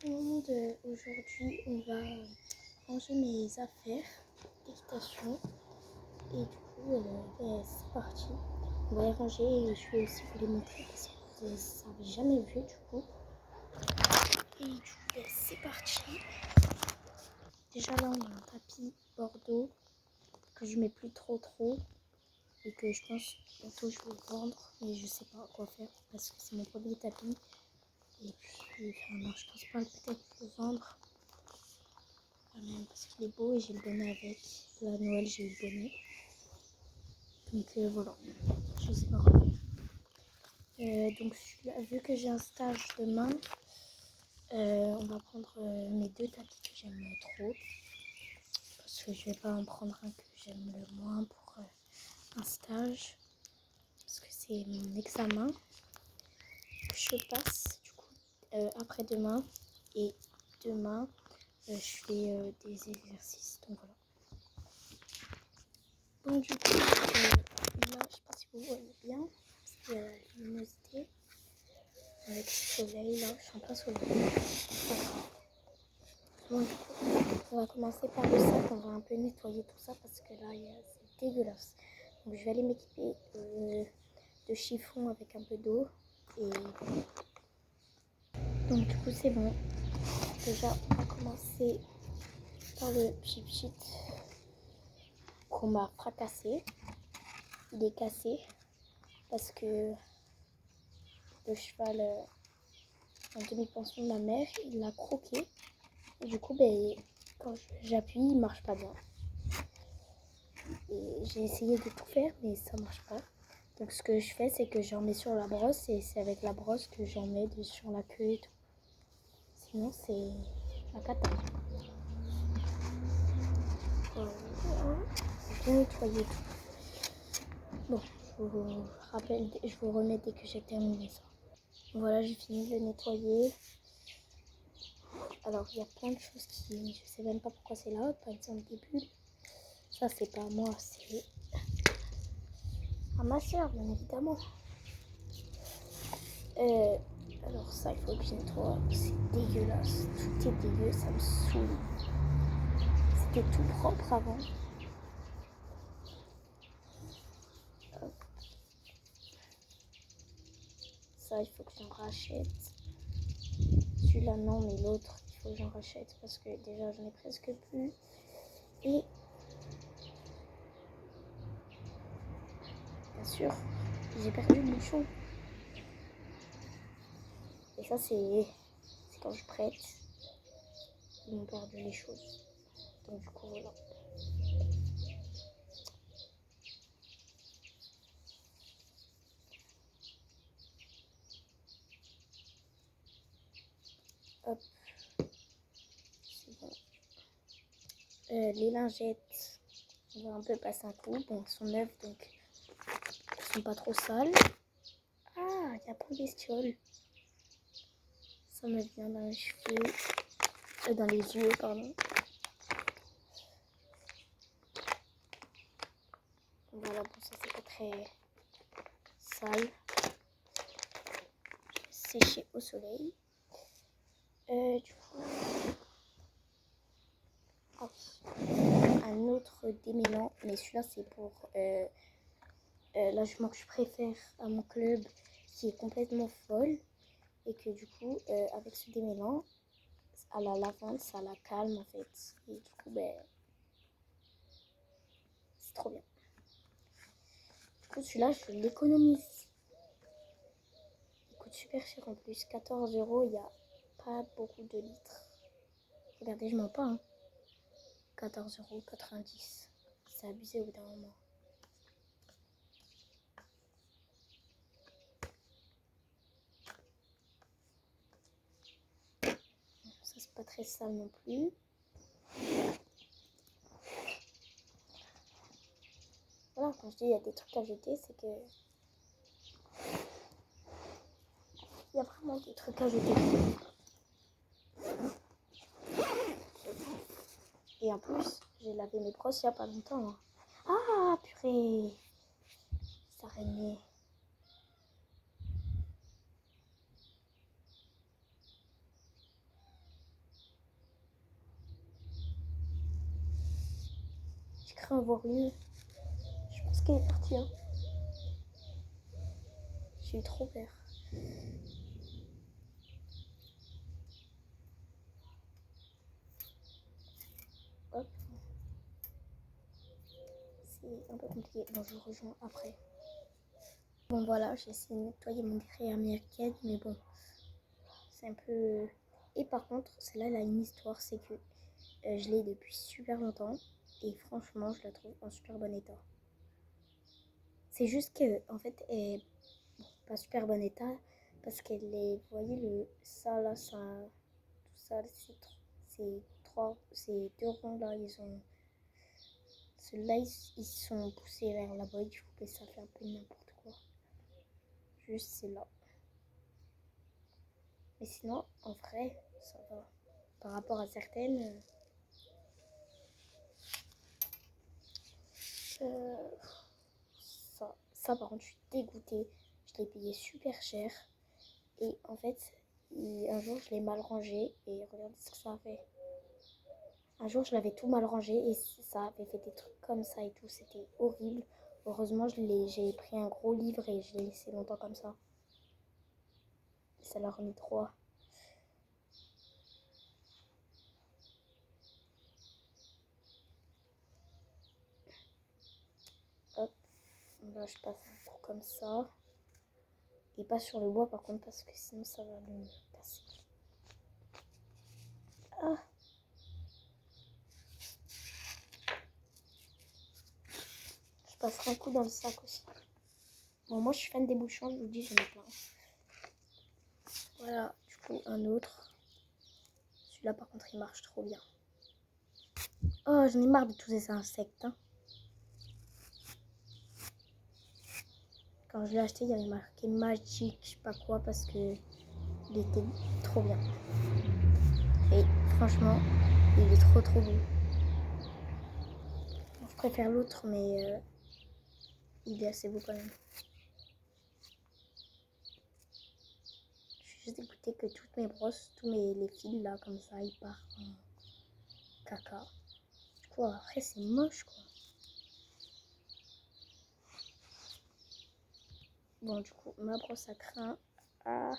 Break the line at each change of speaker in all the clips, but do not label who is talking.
tout le monde, aujourd'hui on va ranger mes affaires d'équitation et du coup c'est parti. On va les ranger et je vais aussi vous les montrer parce que vous ne avez jamais vu du coup. Et du coup c'est parti. Déjà là on a un tapis bordeaux que je mets plus trop et que je pense bientôt je vais vendre, mais je sais pas quoi faire parce que c'est mon premier tapis. Et puis, enfin, je pense pas peut-être le vendre quand même parce qu'il est beau et j'ai le bonnet avec. À Noël, j'ai eu le bonnet. Donc voilà, je sais pas quoi faire. Donc vu que j'ai un stage demain, on va prendre mes deux tapis que j'aime trop. Parce que je vais pas en prendre un que j'aime le moins pour un stage. Parce que c'est mon examen que je passe du coup après-demain. Et demain, je fais des exercices. Donc voilà. Donc du coup, là, je sais pas si vous voyez bien, parce qu'il y a la luminosité avec le soleil, là, je suis en plein soleil. Bon, du coup, on va commencer par le sac, on va un peu nettoyer tout ça, parce que là, c'est dégueulasse. Donc je vais aller m'équiper de chiffon avec un peu d'eau, et voilà. Donc du coup, c'est bon. Déjà, on va commencer par le chip-chip qu'on m'a fracassé. Il est cassé, parce que le cheval en demi-pension de ma mère, il l'a croqué. Et du coup, quand j'appuie, il marche pas bien. Et j'ai essayé de tout faire, mais ça marche pas. Donc ce que je fais, c'est que j'en mets sur la brosse et c'est avec la brosse que j'en mets sur la queue et tout. Sinon, c'est la cata. Voilà. Bien nettoyer tout. Bon, je vous rappelle, je vous remets dès que j'ai terminé ça. Voilà, j'ai fini de le nettoyer. Alors, il y a plein de choses qui... Je sais même pas pourquoi c'est là. Par exemple, des bulles. Ça, c'est pas à moi, c'est à ma soeur, bien évidemment. Alors ça, il faut que je nettoie. C'est dégueulasse. Tout est dégueu, ça me saoule. C'était tout propre avant. Ça, il faut que j'en rachète. Celui-là, non, mais l'autre, il faut que j'en rachète parce que déjà, j'en ai presque plus. Et bien sûr, j'ai perdu le bouchon. Et ça, c'est quand je prête. Ils m'ont perdu les choses. Donc du coup, voilà. Hop. C'est bon. Les lingettes, on va un peu passer un coup. Bon, elles sont neuves, donc elles sont pas trop sales. Ah, il y a plein de bestioles. Ça me vient dans les cheveux. Dans les yeux, pardon. Voilà, bon, ça c'est pas très sale. Séché au soleil. Du coup, oh, un autre démêlant, mais celui-là c'est pour l'agement que je préfère à mon club qui est complètement folle et que du coup, avec ce démêlant, à la lavande, ça la calme en fait. Et du coup, c'est trop bien. Du coup, celui-là, je l'économise. Il coûte super cher en plus, 14 €, il n'y a pas beaucoup de litres. Regardez, je mens pas, hein. 14,90 €. C'est abusé au bout d'un moment. Ça, c'est pas très sale non plus. Voilà, quand je dis il y a des trucs à jeter, c'est que il y a vraiment des trucs à jeter. Et en plus, j'ai lavé mes brosses il n'y a pas longtemps. Hein. Ah, purée. Ça araignée. crains en voir une. Je pense qu'elle est partie. Hein. J'ai eu trop peur. Hop. C'est un peu compliqué. Bon, je vous rejoins après. Bon, voilà, j'ai essayé de nettoyer mon décret américaine, mais bon, c'est un peu... Et par contre, celle-là, elle a une histoire, c'est que je l'ai depuis super longtemps, et franchement, je la trouve en super bon état. C'est juste que, en fait, elle est pas super bon état, parce qu'elle est... Vous voyez, ça, là, ça... Tout ça, ces deux ronds, là, ils ont... Ceux-là, ils sont poussés vers là-bas, et du coup, ça fait un peu n'importe quoi. Juste, c'est là. Mais sinon, en vrai, ça va. Par rapport à certaines, ça par contre, je suis dégoûtée. Je l'ai payé super cher. Et en fait, un jour, je l'ai mal rangé. Et regardez ce que ça a fait. Un jour, je l'avais tout mal rangé. Et ça avait fait des trucs comme ça et tout. C'était horrible. Heureusement, j'ai pris un gros livre et je l'ai laissé longtemps comme ça. Et ça l'a remis droit. Hop. Là, je passe un coup comme ça. Et pas sur le bois par contre parce que sinon ça va me casser. Ah. Je passerai un coup dans le sac aussi. Bon, moi je suis fan des bouchons, je vous dis, j'en ai plein. Voilà, du coup, un autre. Celui-là par contre il marche trop bien. Oh, j'en ai marre de tous ces insectes. Hein. Quand je l'ai acheté, il y avait marqué Magic, je sais pas quoi, parce que il était trop bien. Et franchement, il est trop beau. Bon, je préfère l'autre, mais il est assez beau quand même. Je suis juste dégoûtée que toutes mes brosses, les fils là, comme ça, ils partent en caca. Du coup, après, c'est moche quoi. Bon, du coup, ma brosse à crin. Ah.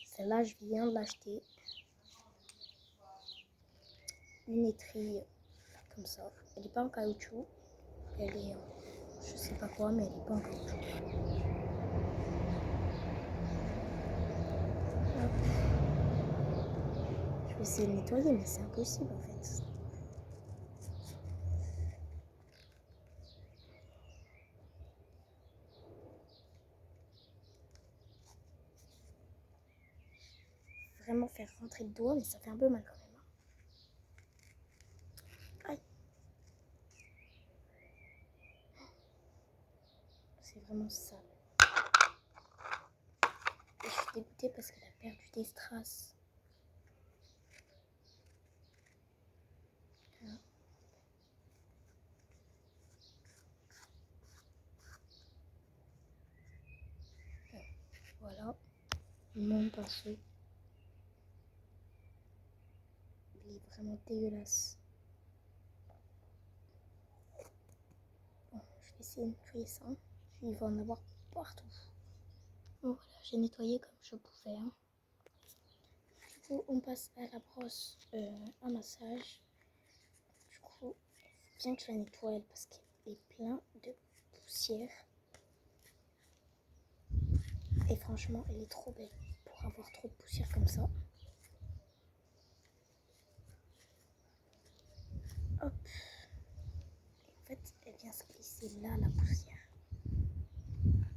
Celle-là, je viens de l'acheter. Lunetterie, comme ça. Elle n'est pas en caoutchouc. Elle est en... Je sais pas quoi, mais elle n'est pas en caoutchouc. Hop. Je vais essayer de nettoyer, mais c'est impossible en fait. Vraiment faire rentrer le doigt, mais ça fait un peu mal quand même. Aïe. C'est vraiment sale. Et je suis dégoûtée parce qu'elle a perdu des strass. Voilà. Mon pinceau. Il est vraiment dégueulasse. Bon, je vais essayer de nettoyer ça. Il va en avoir partout. Bon, voilà, j'ai nettoyé comme je pouvais. Hein. Du coup, on passe à la brosse à massage. Du coup, bien que je la nettoie elle parce qu'elle est pleine de poussière. Et franchement, elle est trop belle pour avoir trop de poussière comme ça. Hop. Et en fait, elle vient se glisser là, la poussière.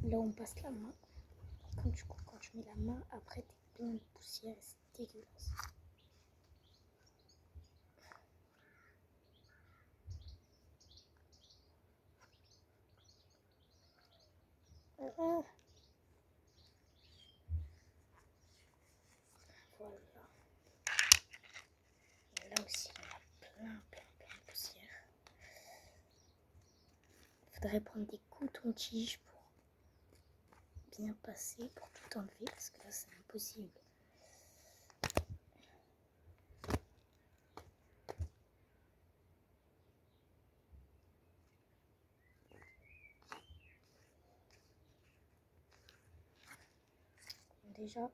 Là, on passe la main. Quand tu mets la main, après, t'es plein de poussière et c'est dégueulasse. Voilà. Et là aussi, il y en a plein de poussière. Il faudrait prendre des cotons-tiges bien passer pour tout enlever parce que là c'est impossible. Déjà,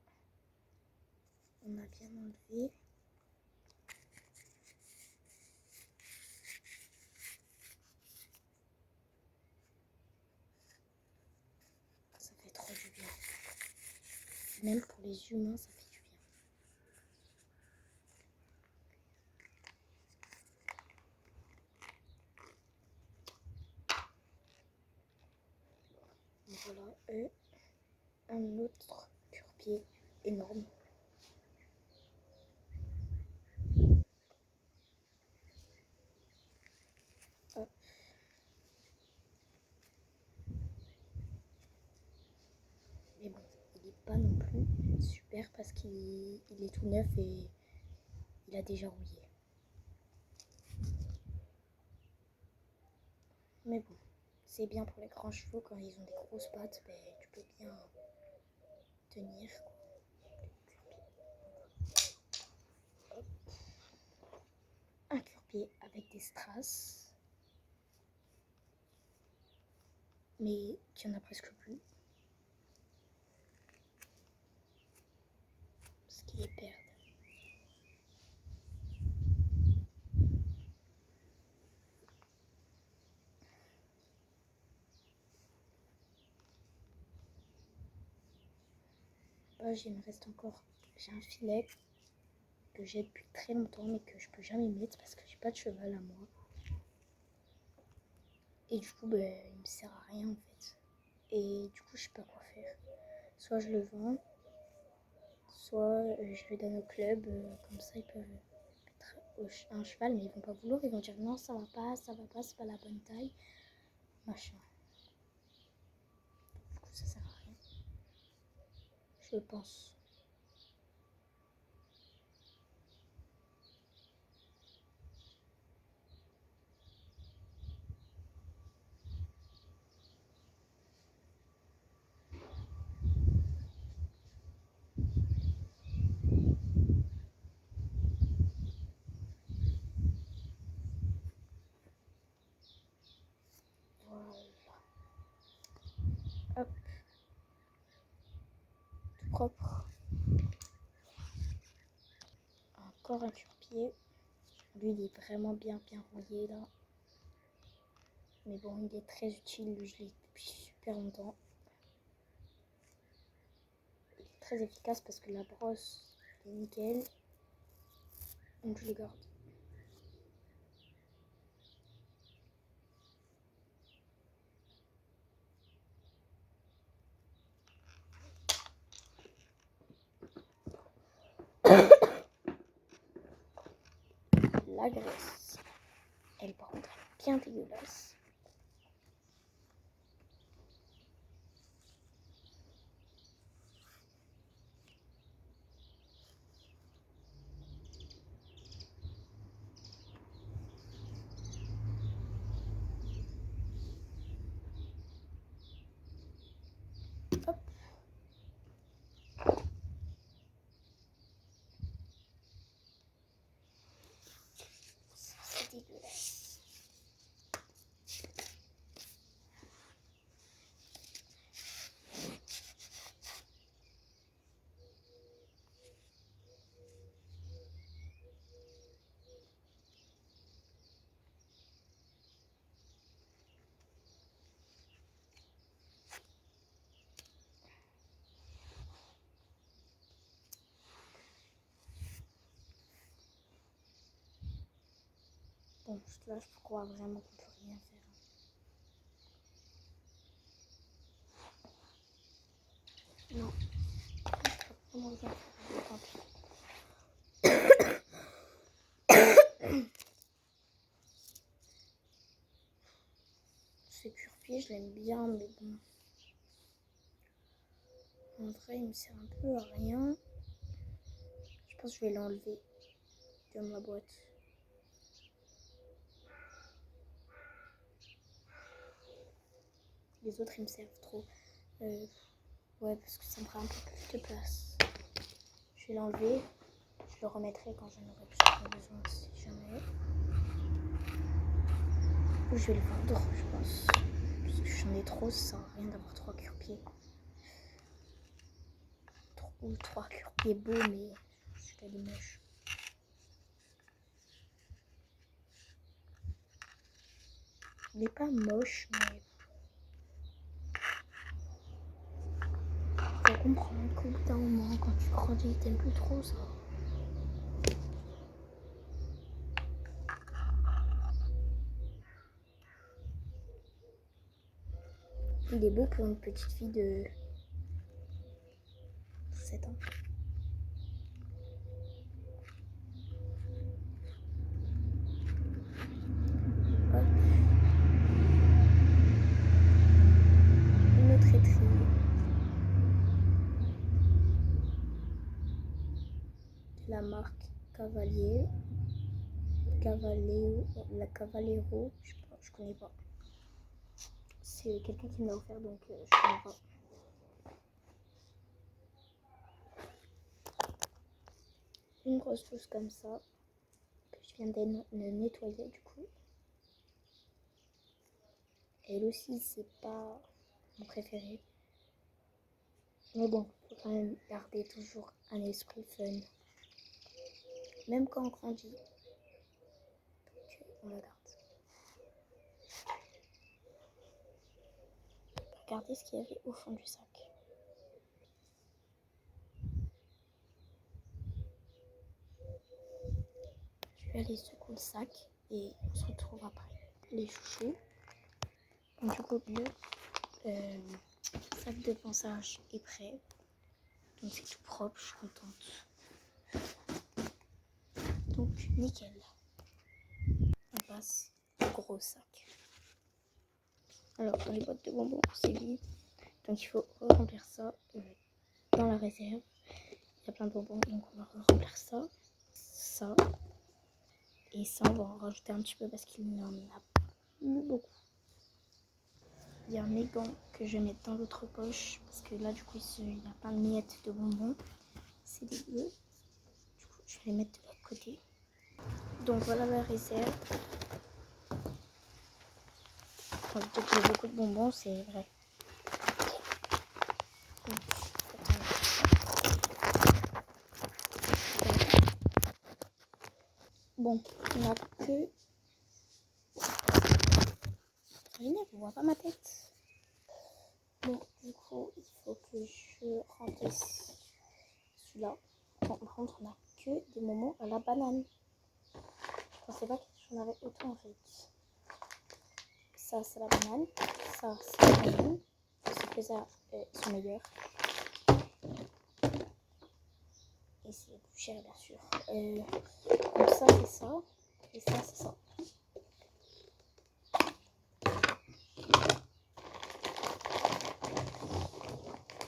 on a bien enlevé. Ça fait trop du bien. Même pour les humains, ça fait du bien. Voilà, un autre cure-pied énorme. Hop. Mais bon, il n'est pas non plus super parce qu'il est tout neuf et il a déjà rouillé. Mais bon, c'est bien pour les grands chevaux quand ils ont des grosses pattes, ben, tu peux bien tenir. Hop. Un cure-pied avec des strass. Mais il n'y en a presque plus. Parce qu'ils les perdent. Là, il me reste encore. J'ai un filet que j'ai depuis très longtemps mais que je peux jamais mettre parce que j'ai pas de cheval à moi. Et du coup, ben, il me sert à rien en fait. Et du coup, je sais pas quoi faire. Soit je le vends, soit je le donne au club, comme ça ils peuvent mettre un cheval, mais ils vont pas vouloir, ils vont dire non, ça va pas, c'est pas la bonne taille, machin. Du coup, ça sert à rien. Je pense. Voilà. Hop. Tout propre. Encore un cure-pied. Lui, il est vraiment bien rouillé là. Mais bon, il est très utile. Lui, je l'ai depuis super longtemps. Il est très efficace parce que la brosse est nickel. Donc je le garde. La graisse. Elle par contre est bien dégueulasse. Hop. C'est dégueulasse. Bon, là, je crois vraiment qu'on peut rien faire. Non. Comment ça? Tant pis. Ce cure-pied, je l'aime bien, mais bon. En vrai, il me sert un peu à rien. Je pense que je vais l'enlever de ma boîte. Les autres, ils me servent trop. Ouais, parce que ça me fera un peu plus de place. Je vais l'enlever. Je le remettrai quand j'en aurai plus besoin si jamais. Ou je vais le vendre, je pense. Parce que j'en ai trop, ça sert à rien d'avoir 3 cure-pieds. Ou 3 cure-pieds beaux, mais c'est pas des moches. Il n'est pas moche, mais faut comprendre qu'au bout d'un moment, quand tu grandis, t'aimes plus trop ça. Il est beau pour une petite fille de 7 ans. Hop. Une autre étrille. De la marque Cavalier. La Cavallero, je connais pas. C'est quelqu'un qui me l'a offert, donc je connais pas. Une grosse douce comme ça, que je viens de nettoyer du coup. Elle aussi, c'est pas mon préféré. Mais bon, faut quand même garder toujours un esprit fun. Même quand on grandit. Donc, on la garde. Regardez ce qu'il y avait au fond du sac. Je vais aller secouer le sac et on se retrouve après. Les chouchous. Donc, du coup, le sac de ponçage est prêt. Donc c'est tout propre, je suis contente. Donc nickel. On passe au gros sac. Alors dans les boîtes de bonbons c'est vide. Donc il faut remplir ça dans la réserve. Il y a plein de bonbons, donc on va remplir ça. Ça. Et ça on va en rajouter un petit peu parce qu'il n'y en a plus beaucoup. Il y a mes gants que je vais mettre dans l'autre poche. Parce que là du coup il y a plein de miettes de bonbons. C'est dégueu. Du coup je vais les mettre de l'autre côté. Donc voilà la réserve. Quand je dis que j'ai beaucoup de bonbons, c'est vrai. Bon, on n'a que... On voit pas ma tête. Bon, du coup, il faut que je remplisse celui-là. Bon, par contre, on n'a que des bonbons à la banane. Je pensais pas que j'en avais autant en fait. Ça, c'est la banane. Ça, c'est la banane. C'est que ça, ils sont meilleurs. Et c'est plus cher, bien sûr. Donc ça, c'est ça. Et ça, c'est ça.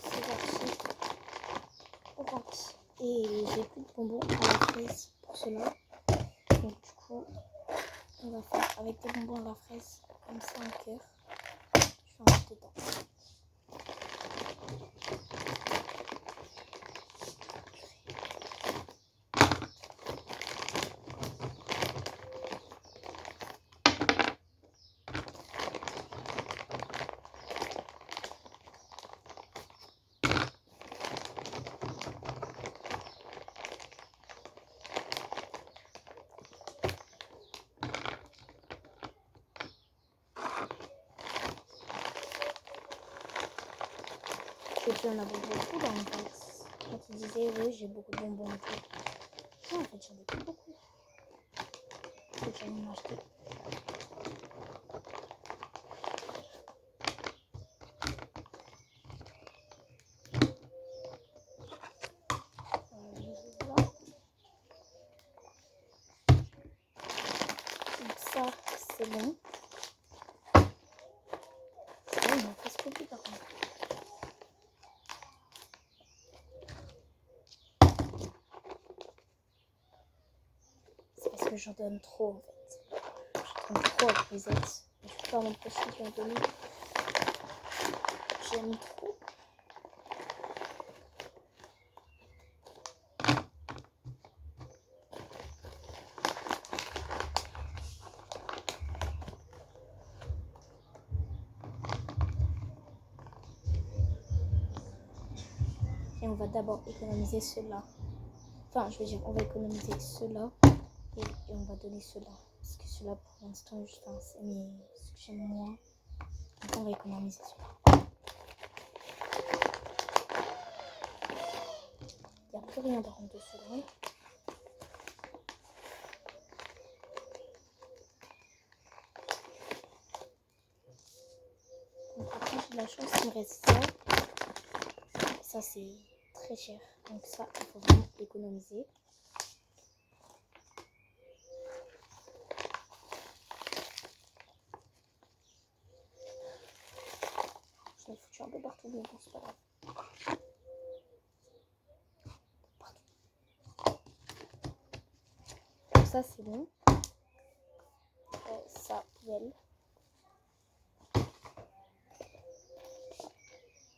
C'est parti. On rentre. Et j'ai plus de bonbons à la fraise pour cela. Donc du coup, on va faire avec des bonbons à la fraise, comme ça en cœur. Je vais en mettre dedans. J'ai dû en avoir beaucoup dans mon box. Quand il disait oui j'ai beaucoup de bonbons et tout. Non en fait j'en ai pas beaucoup. Faut que j'aille en acheter. Voilà. Donc ça c'est bon. C'est bon, il m'a presque oublié par contre. C'est parce que j'en donne trop en fait. J'en donne trop avec les aides. Je peux pas montrer ce que j'en donne. J'aime trop. Et on va d'abord économiser cela. Enfin, je veux dire, on va économiser cela et on va donner cela. Parce que cela, pour l'instant, c'est ce que j'aime moins. Donc, on va économiser cela. Il n'y a plus rien par contre de cela. Donc, après, j'ai de la chance, il me reste ça. Ça, c'est très cher. Donc, ça, il faut vraiment économiser. Je l'ai foutu un peu partout, mais bon, c'est pas grave. Partout. Donc, ça, c'est bon. Ça, poubelle.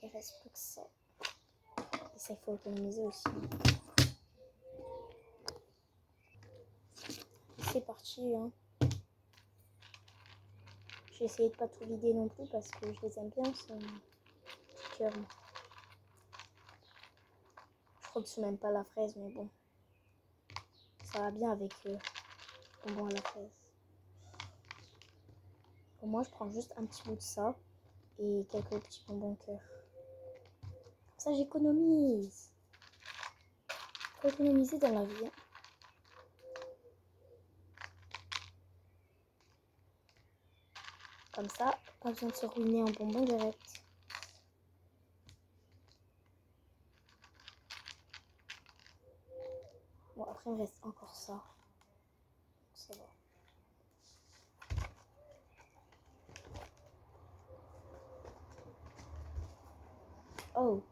Il reste plus que ça. Et ça, il faut économiser aussi. C'est parti, hein. J'ai essayé de pas tout vider non plus parce que je les aime bien, ce petit cœur. Je crois que c'est même pas la fraise, mais bon. Ça va bien avec bonbon à la fraise. Pour moi, je prends juste un petit bout de ça et quelques petits bonbons cœur. Comme ça, j'économise. Faut économiser dans la vie. Comme ça, pas besoin de se ruiner en bonbons direct. Bon, après, il me reste encore ça. Ça va. Oh.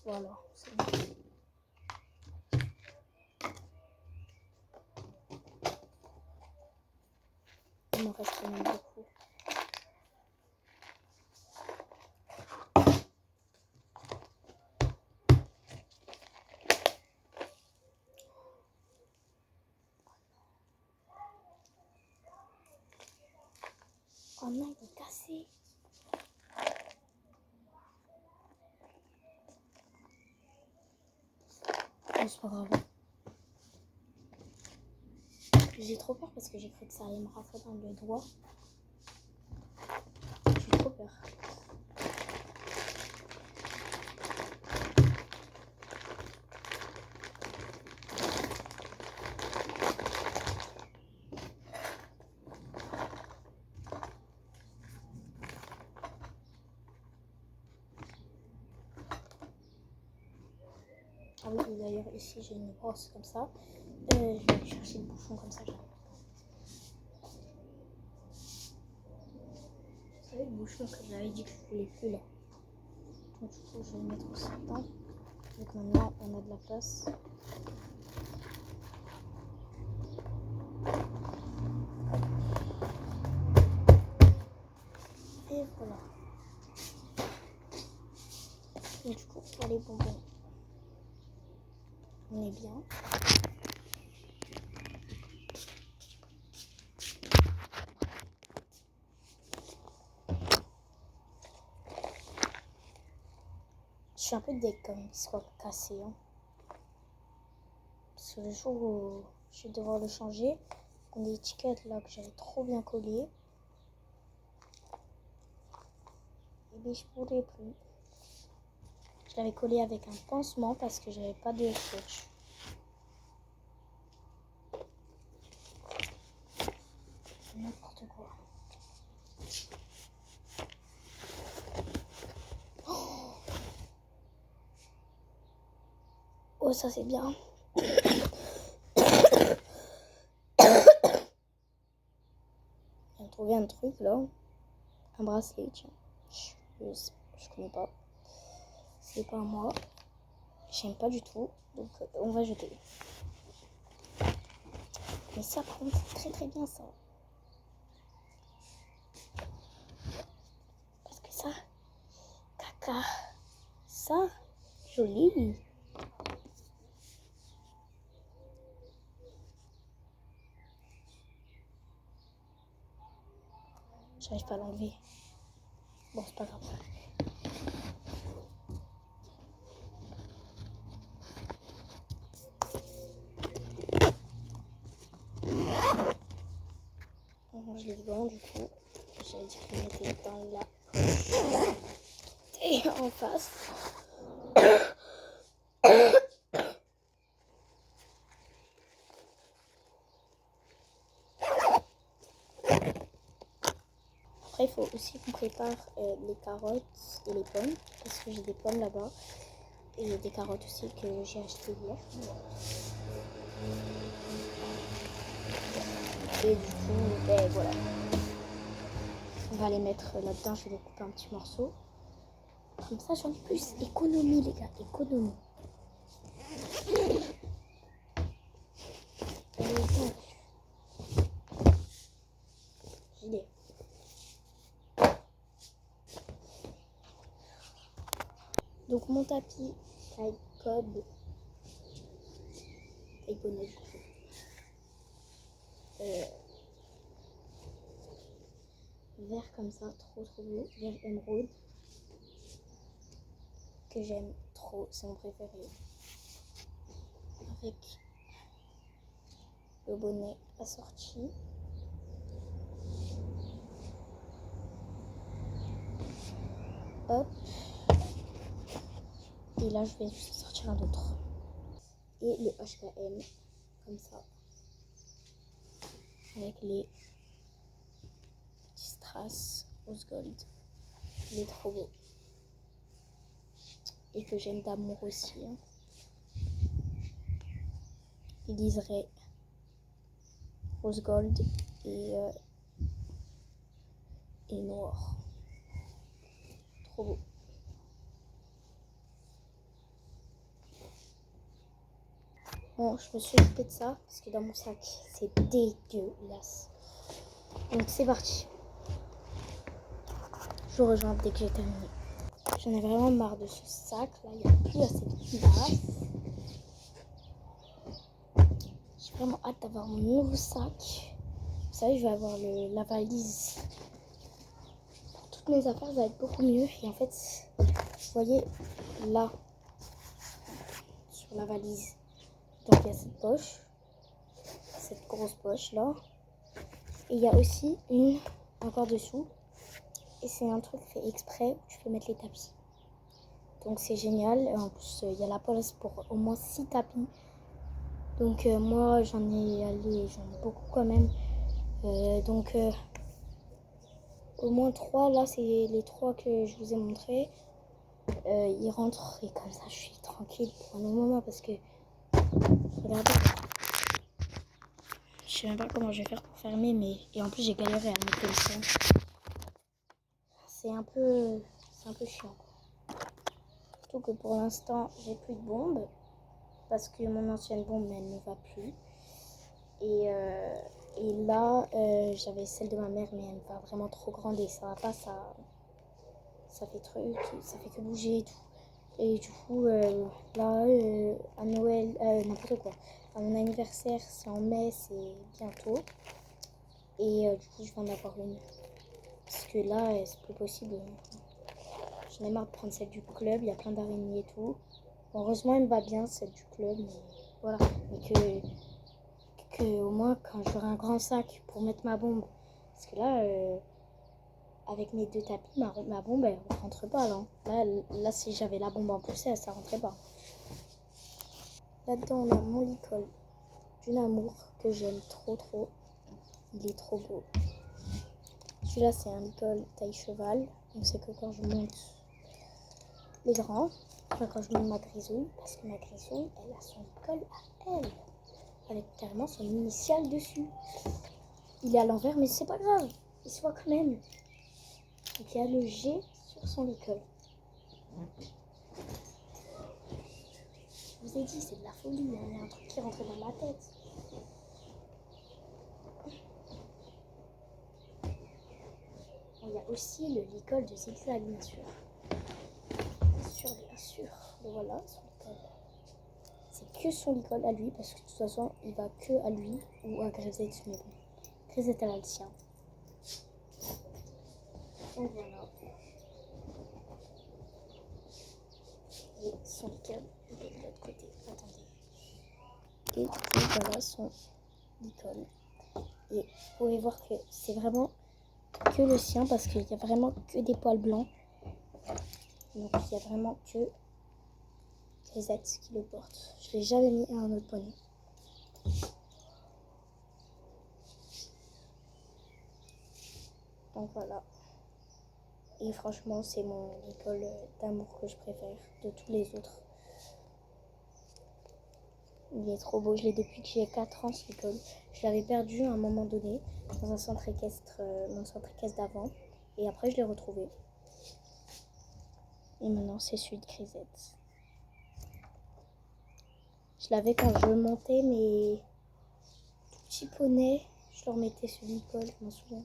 Voilà, c'est bon. Il m'en reste quand même beaucoup. Oh non, il est cassé. Oh, c'est pas grave. J'ai trop peur parce que j'ai cru que ça allait me rafler dans le doigt. J'ai trop peur. Ah oui, d'ailleurs, ici j'ai une brosse comme ça. Je vais aller chercher le bouchon comme ça. Vous savez, le bouchon que j'avais dit que je voulais plus là. Donc, du coup, je vais le mettre aussi dedans. Donc, maintenant, on a de la place. Et voilà. Donc, du coup, pour les bonbons, on est bien. Je suis un peu deg quand même qu'il soit cassé. Hein. Parce que le jour où je vais devoir le changer, on a des étiquettes là que j'avais trop bien collées. Et bien, je pourrais plus. Je l'avais collé avec un pansement parce que j'avais pas de scotch. N'importe quoi. Oh, ça c'est bien. J'ai trouvé un truc là. Un bracelet, tiens. Je connais pas. C'est pas à moi. J'aime pas du tout. Donc on va jeter. Mais ça par contre c'est très très bien ça. Parce que ça, caca. Ça, joli. J'arrive pas à l'enlever. Bon, c'est pas grave. On range les gants du coup. J'avais dit que je mettais dans la poche. Et en face. Après, il faut aussi qu'on prépare les carottes et les pommes. Parce que j'ai des pommes là-bas. Et des carottes aussi que j'ai achetées hier. Et du coup, ben voilà. On va les mettre là-dedans. Je vais les couper en petits morceaux. Comme ça, j'en ai plus. Économie, les gars. Économie. Gilet. Donc mon tapis taille cob, taille bonnet du coup. Vert comme ça, trop beau, vert émeraude, que j'aime trop, c'est mon préféré. Avec le bonnet assorti. Hop. Et là je vais juste sortir un autre. Et le H&M, comme ça. Avec les petits strass rose gold. Il est trop beau. Et que j'aime d'amour aussi. Hein. Il liserait rose gold et noir. Trop beau. Bon, je me suis occupée de ça parce que dans mon sac, c'est dégueulasse. Donc c'est parti. Je vous rejoins dès que j'ai terminé. J'en ai vraiment marre de ce sac. Là, il n'y a plus assez de place. J'ai vraiment hâte d'avoir mon nouveau sac. Vous savez, je vais avoir la valise. Pour toutes mes affaires, ça va être beaucoup mieux. Et en fait, vous voyez, là, sur la valise, donc il y a cette poche. Cette grosse poche là. Et il y a aussi une encore dessous. Et c'est un truc fait exprès où tu peux mettre les tapis. Donc c'est génial. En plus, il y a la place pour au moins 6 tapis. Donc moi, j'en ai beaucoup quand même. Donc au moins 3. Là, c'est les 3 que je vous ai montrés. Ils rentrent et comme ça, je suis tranquille pour un moment parce que regardez. Je sais même pas comment je vais faire pour fermer, mais et en plus j'ai galéré à mettre le son. C'est un peu chiant. Surtout que pour l'instant j'ai plus de bombes parce que mon ancienne bombe elle ne va plus. Et là j'avais celle de ma mère mais elle va vraiment trop grande et ça va pas, ça fait truc, ça fait que bouger et tout. Et du coup là à Noël, n'importe quoi. À mon anniversaire c'est en mai, c'est bientôt. Et du coup je vais en avoir une. Parce que là c'est plus possible. J'en ai marre de prendre celle du club, il y a plein d'araignées et tout. Bon, heureusement, elle me va bien, celle du club, mais voilà. Mais que au moins, quand j'aurai un grand sac pour mettre ma bombe. Parce que là, avec mes 2 tapis, ma bombe, elle ne rentre pas, là. Là, si j'avais la bombe en plus, ça ne rentrait pas. Là-dedans, on a mon licol d'une amour que j'aime trop, trop. Il est trop beau. Celui-là, c'est un licol taille cheval. Donc, c'est que quand je monte les grands, enfin, quand je monte ma grisouille, parce que ma grisouille, elle a son licol à elle, avec carrément son initiale dessus. Il est à l'envers, mais c'est pas grave, il se voit quand même. Donc il y a le G sur son licol. Je vous ai dit, c'est de la folie, hein. Il y a un truc qui rentrait dans ma tête. Bon, il y a aussi le licol de zigzag, bien sûr. Bien sûr. Et voilà, son licol. C'est que son licol à lui, parce que de toute façon, il va que à lui ou à Grisette, mais bon. Grisette, elle a le sien. Donc voilà. Et son câble, il est de l'autre côté. Attendez. Et du coup, voilà son icône. Et vous pouvez voir que c'est vraiment que le sien parce qu'il y a vraiment que des poils blancs. Donc il y a vraiment que Grisette qui le porte. Je l'ai jamais mis à un autre poney. Donc voilà. Et franchement, c'est mon école d'amour que je préfère de tous les autres. Il est trop beau. Je l'ai depuis que j'ai 4 ans, ce école. Je l'avais perdu à un moment donné dans un centre équestre, mon centre équestre d'avant. Et après, je l'ai retrouvé. Et maintenant, c'est celui de Grisette. Je l'avais quand je montais mes tout petits poneys. Je leur mettais celui de Paul, je m'en souviens.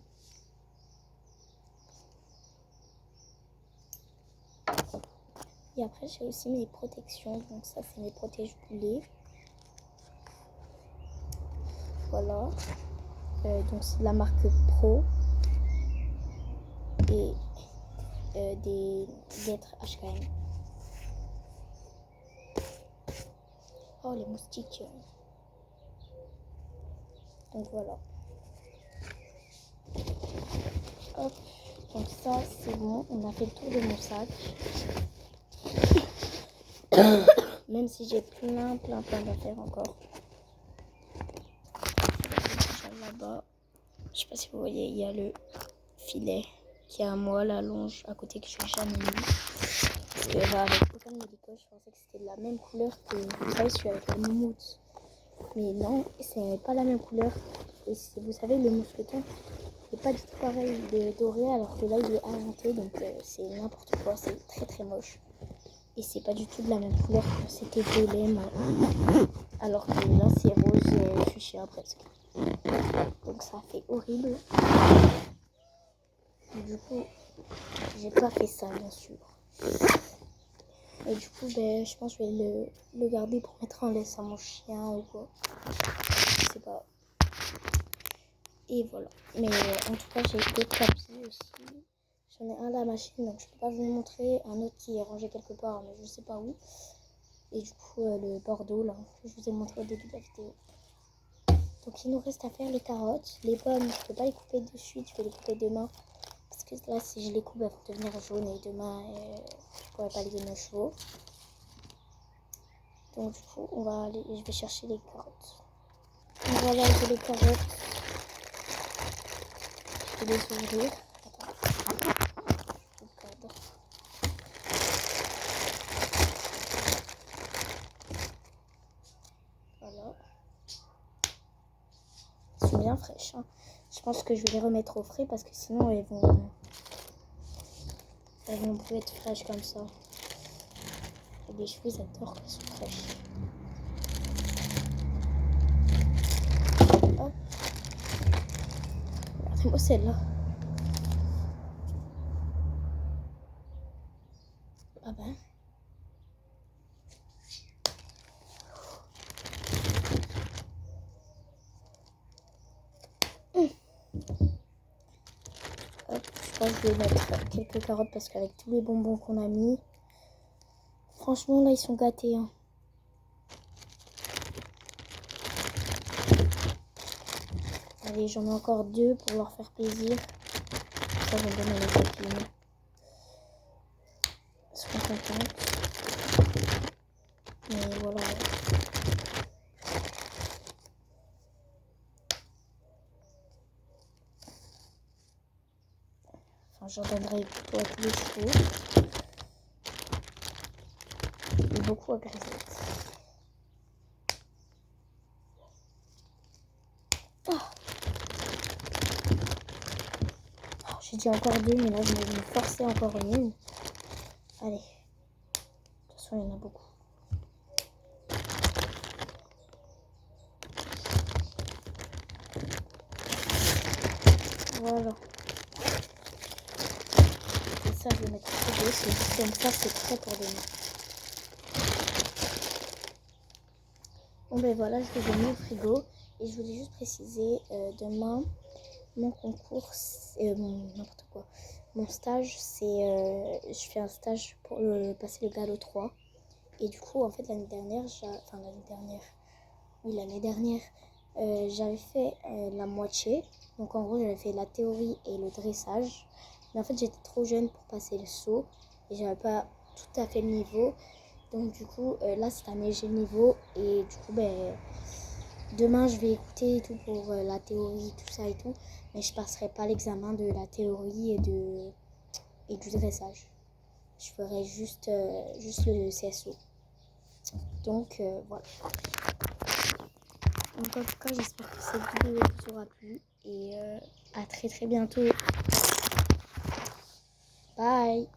Et après, j'ai aussi mes protections. Donc ça, c'est mes protège-boulets. Voilà. Donc c'est de la marque Pro. Et des guêtres HKM. Oh, les moustiques. Donc voilà. Hop. Donc ça, c'est bon. On a fait le tour de mon sac. Même si j'ai plein d'affaires encore. Là-bas. Je sais pas si vous voyez, il y a le filet qui est à moi, la longe à côté que je n'ai jamais mis. Parce que avec aucun de mes décoches, je pensais que c'était de la même couleur que vous savez, celui avec la moumoute. Mais non, c'est pas la même couleur. Et vous savez, le mousqueton n'est pas du tout pareil. Il est doré alors que là il est argenté, donc c'est n'importe quoi, c'est très moche. Et c'est pas du tout de la même couleur que c'était violet, alors que là c'est rose fuchsia presque. Donc ça fait horrible. Et du coup, j'ai pas fait ça bien sûr. Et du coup, je pense que je vais le garder pour mettre en laisse à mon chien ou quoi. Je sais pas. Et voilà. Mais en tout cas, j'ai d'autres tapis aussi. J'en ai un à la machine, donc je peux pas vous le montrer. Un autre qui est rangé quelque part, mais je sais pas où. Et du coup, le Bordeaux, là, que je vous ai montré au début de la vidéo. Donc il nous reste à faire les carottes. Les pommes, je peux pas les couper de suite, je vais les couper demain. Parce que là, si je les coupe, elles vont devenir jaunes et demain, je pourrais pas les donner aux chevaux. Donc du coup, on va aller, je vais chercher les carottes. Donc voilà, j'ai les carottes. Je vais les ouvrir. Attends. Voilà. Elles sont bien fraîches. Hein. Je pense que je vais les remettre au frais parce que sinon elles vont plus être fraîches comme ça. Et les chevaux, ils adorent qu'elles sont fraîches. Hop. Regardez-moi celle-là. Ah ben. Hop, je pense que je vais mettre quelques carottes parce qu'avec tous les bonbons qu'on a mis, franchement là ils sont gâtés. Hein. Allez, j'en ai encore 2 pour leur faire plaisir. Ça, je vais donner les copines. Elles seront contentes. Mais voilà. Enfin, j'en donnerai plutôt à tous les chevaux. Et beaucoup à Grisette. J'ai dit encore 2, mais là je vais me forcer encore une. Allez. De toute façon, il y en a beaucoup. Voilà. Et ça, je vais mettre au frigo. C'est juste comme ça, c'est prêt pour demain. Bon, ben voilà, je les ai mis au frigo. Et je voulais juste préciser, demain, mon concours, n'importe quoi. Mon stage, je fais un stage pour passer le galop 3. Et du coup, en fait, l'année dernière, j'avais fait la moitié. Donc en gros, j'avais fait la théorie et le dressage. Mais en fait, j'étais trop jeune pour passer le saut. Et j'avais pas tout à fait le niveau. Donc du coup, là, cette année, j'ai le niveau. Et du coup, demain, je vais écouter et tout pour la théorie, tout ça et tout. Mais je passerai pas l'examen de la théorie et du dressage. Je ferai juste le CSO. Donc voilà. Donc en tout cas, j'espère que cette vidéo vous aura plu. Et à très très bientôt. Bye.